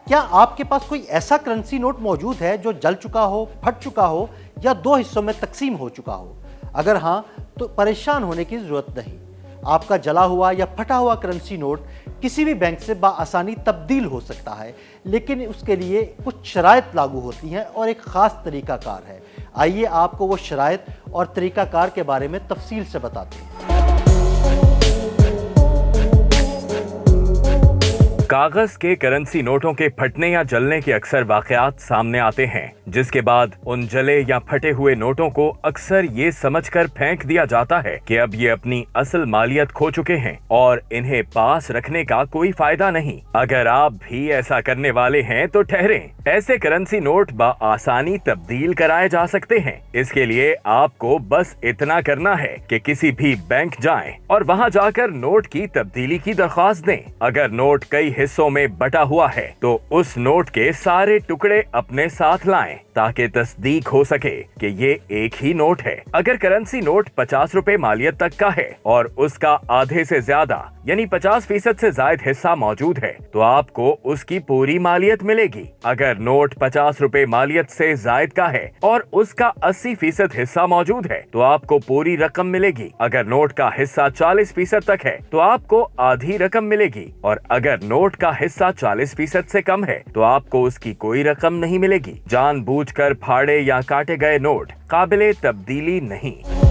کیا آپ کے پاس کوئی ایسا کرنسی نوٹ موجود ہے جو جل چکا ہو، پھٹ چکا ہو یا دو حصوں میں تقسیم ہو چکا ہو؟ اگر ہاں تو پریشان ہونے کی ضرورت نہیں۔ آپ کا جلا ہوا یا پھٹا ہوا کرنسی نوٹ کسی بھی بینک سے بآسانی تبدیل ہو سکتا ہے، لیکن اس کے لیے کچھ شرائط لاگو ہوتی ہیں اور ایک خاص طریقہ کار ہے۔ آئیے آپ کو وہ شرائط اور طریقہ کار کے بارے میں تفصیل سے بتاتے ہیں۔ کاغذ کے کرنسی نوٹوں کے پھٹنے یا جلنے کے اکثر واقعات سامنے آتے ہیں، جس کے بعد ان جلے یا پھٹے ہوئے نوٹوں کو اکثر یہ سمجھ کر پھینک دیا جاتا ہے کہ اب یہ اپنی اصل مالیت کھو چکے ہیں اور انہیں پاس رکھنے کا کوئی فائدہ نہیں۔ اگر آپ بھی ایسا کرنے والے ہیں تو ٹھہریں، ایسے کرنسی نوٹ بآسانی تبدیل کرائے جا سکتے ہیں۔ اس کے لیے آپ کو بس اتنا کرنا ہے کہ کسی بھی بینک جائیں اور وہاں جا کر نوٹ کی تبدیلی کی درخواست دیں۔ اگر نوٹ کئی حصوں میں بٹا ہوا ہے تو اس نوٹ کے سارے ٹکڑے اپنے ساتھ لائیں تاکہ تصدیق ہو سکے کہ یہ ایک ہی نوٹ ہے۔ اگر کرنسی نوٹ 50 روپے مالیت تک کا ہے اور اس کا آدھے سے زیادہ یعنی 50% سے زائد حصہ موجود ہے تو آپ کو اس کی پوری مالیت ملے گی۔ اگر نوٹ 50 روپے مالیت سے زائد کا ہے اور اس کا 80% حصہ موجود ہے تو آپ کو پوری رقم ملے گی۔ اگر نوٹ کا حصہ 40% تک ہے تو آپ کو آدھی رقم ملے گی، اور اگر نوٹ کا حصہ 40% سے کم ہے تو آپ کو اس کی کوئی رقم نہیں ملے گی۔ جان بوجھ کر پھاڑے یا کاٹے گئے نوٹ قابل تبدیلی نہیں۔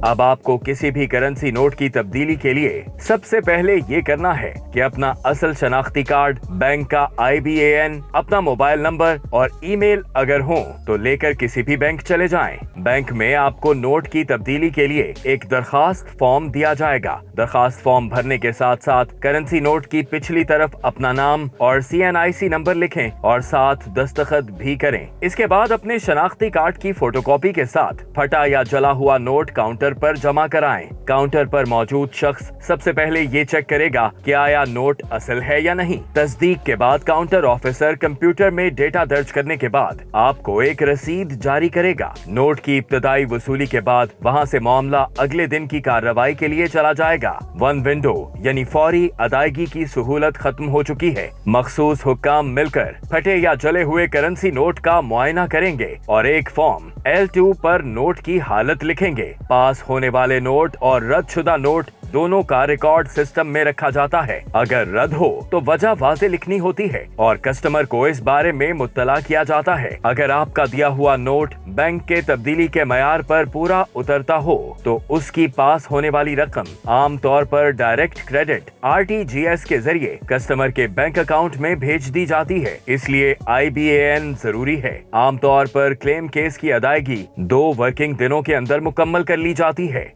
اب آپ کو کسی بھی کرنسی نوٹ کی تبدیلی کے لیے سب سے پہلے یہ کرنا ہے کہ اپنا اصل شناختی کارڈ، بینک کا IBAN، اپنا موبائل نمبر اور ای میل اگر ہوں تو لے کر کسی بھی بینک چلے جائیں۔ بینک میں آپ کو نوٹ کی تبدیلی کے لیے ایک درخواست فارم دیا جائے گا۔ درخواست فارم بھرنے کے ساتھ ساتھ کرنسی نوٹ کی پچھلی طرف اپنا نام اور CNIC نمبر لکھیں اور ساتھ دستخط بھی کریں۔ اس کے بعد اپنے شناختی کارڈ کی فوٹو کاپی کے ساتھ پھٹا یا جلا ہوا نوٹ کاؤنٹر پر جمع کرائیں۔ کاؤنٹر پر موجود شخص سب سے پہلے یہ چیک کرے گا کہ آیا نوٹ اصل ہے یا نہیں۔ تصدیق کے بعد کاؤنٹر آفیسر کمپیوٹر میں ڈیٹا درج کرنے کے بعد آپ کو ایک رسید جاری کرے گا۔ نوٹ کی ابتدائی وصولی کے بعد وہاں سے معاملہ اگلے دن کی کارروائی کے لیے چلا جائے گا۔ ون ونڈو یعنی فوری ادائیگی کی سہولت ختم ہو چکی ہے۔ مخصوص حکام مل کر پھٹے یا جلے ہوئے کرنسی نوٹ کا معائنہ کریں گے اور ایک فارم L2 پر نوٹ کی حالت لکھیں گے۔ پاس ہونے والے نوٹ اور رد شدہ نوٹ دونوں کا ریکارڈ سسٹم میں رکھا جاتا ہے۔ اگر رد ہو تو وجہ واضح لکھنی ہوتی ہے اور کسٹمر کو اس بارے میں مطلع کیا جاتا ہے۔ اگر آپ کا دیا ہوا نوٹ بینک کے تبدیلی کے معیار پر پورا اترتا ہو تو اس کی پاس ہونے والی رقم عام طور پر ڈائریکٹ کریڈٹ RTGS کے ذریعے کسٹمر کے بینک اکاؤنٹ میں بھیج دی جاتی ہے۔ اس لیے IBAN ضروری ہے۔ عام طور پر کلیم کیس کی ادائیگی 2 ورکنگ دنوں کے اندر مکمل کر لی جاتی ہے۔